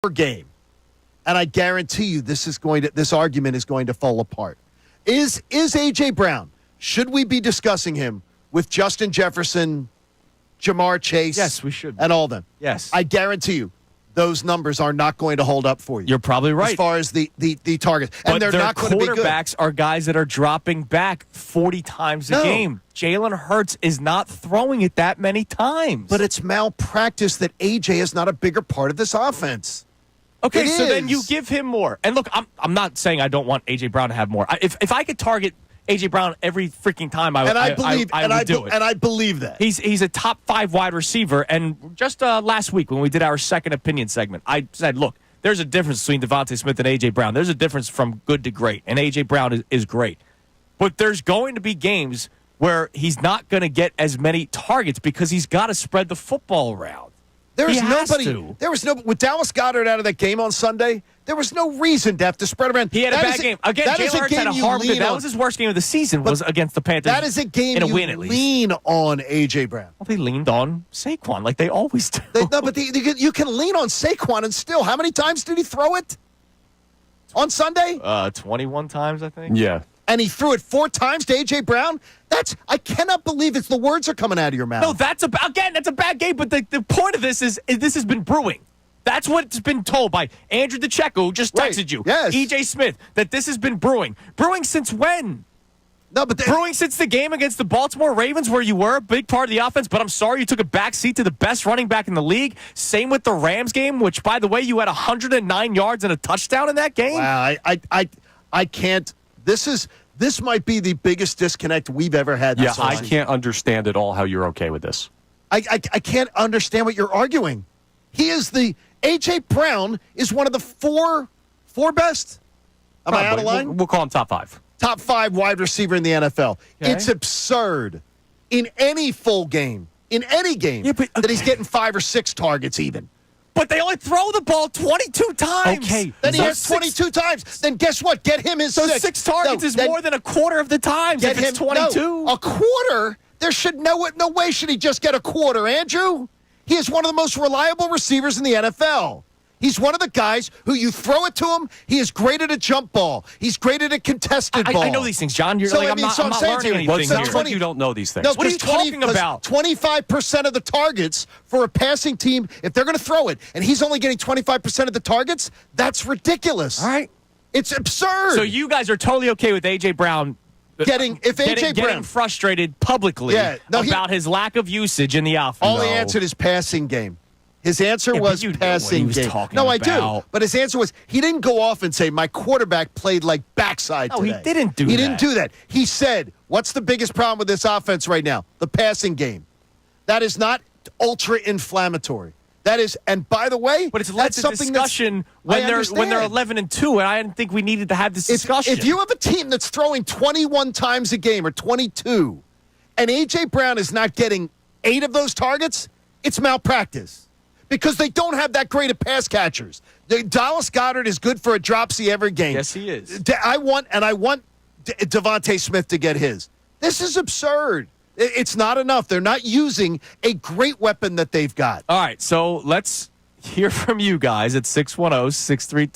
game, and I guarantee you this argument is going to fall apart. Is A.J. Brown, should we be discussing him with Justin Jefferson, Jamar Chase? Yes, we should. And all them. Yes. I guarantee you those numbers are not going to hold up for you. You're probably right. As far as the targets. But And they're not going to be good. Quarterbacks are guys that are dropping back 40 times a game. Jalen Hurts is not throwing it that many times. But it's malpractice that A.J. is not a bigger part of this offense. Okay, so then you give him more. And look, I'm not saying I don't want A.J. Brown to have more. If I could target A.J. Brown every freaking time, I would do it. And I believe that. He's a top 5 wide receiver. And just last week when we did our second opinion segment, I said, look, there's a difference between Devontae Smith and A.J. Brown. There's a difference from good to great. And A.J. Brown is great. But there's going to be games where he's not going to get as many targets because he's got to spread the football around. With Dallas Goedert out of that game on Sunday, there was no reason to have to spread around. He had a bad game. Again, Jalen Hurts had a horrible game. That was his worst game of the season, was against the Panthers. That is a game you lean on A.J. Brown. Well, they leaned on Saquon like they always do. You can lean on Saquon and still. How many times did he throw it on Sunday? 21 times, I think. Yeah. And he threw it 4 times to A.J. Brown? I cannot believe the words are coming out of your mouth. No, that's a bad game, but the point of this is this has been brewing. That's what's been told by Andrew DeCecco, who just texted you. Yes. E.J. Smith, that this has been brewing. Brewing since when? No, but brewing since the game against the Baltimore Ravens, where you were a big part of the offense, but I'm sorry you took a back seat to the best running back in the league. Same with the Rams game, which, by the way, you had 109 yards and a touchdown in that game. Wow, I can't. This might be the biggest disconnect we've ever had. Yeah, I can't understand at all how you're okay with this. I can't understand what you're arguing. A.J. Brown is one of the four best. Am I out of line? We'll call him top 5. Top 5 wide receiver in the NFL. Okay. It's absurd. In any full game, in any game, that he's getting 5 or 6 targets even. But they only throw the ball 22 times. Okay. Then he has 22 times. Then guess what? Get him his 6. 6 targets is more than a quarter of the times if it's 22. No, a quarter? There should no way should he just get a quarter, Andrew. He is one of the most reliable receivers in the NFL. He's one of the guys who you throw it to him, he is great at a jump ball. He's great at a contested ball. I know these things, John. I'm not learning anything here. It sounds here. like you don't know these things. No, what are you talking about? 25% of the targets for a passing team, if they're going to throw it, and he's only getting 25% of the targets, that's ridiculous. All right. It's absurd. So you guys are totally okay with A.J. Brown getting frustrated publicly about his lack of usage in the offense. All he answered is passing game. His answer was passing game. No, I do. But his answer was he didn't go off and say, my quarterback played like backside today. No, he didn't do that. He didn't do that. He said, what's the biggest problem with this offense right now? The passing game. That is not ultra-inflammatory. That is, and by the way, but it's led to discussion when they're 11-2, and I didn't think we needed to have this discussion. If you have a team that's throwing 21 times a game or 22, and A.J. Brown is not getting 8 of those targets, it's malpractice. Because they don't have that great of pass catchers. Dallas Goedert is good for a dropsy every game. Yes, he is. I want Devontae Smith to get his. This is absurd. It's not enough. They're not using a great weapon that they've got. All right, so let's hear from you guys at 610-632.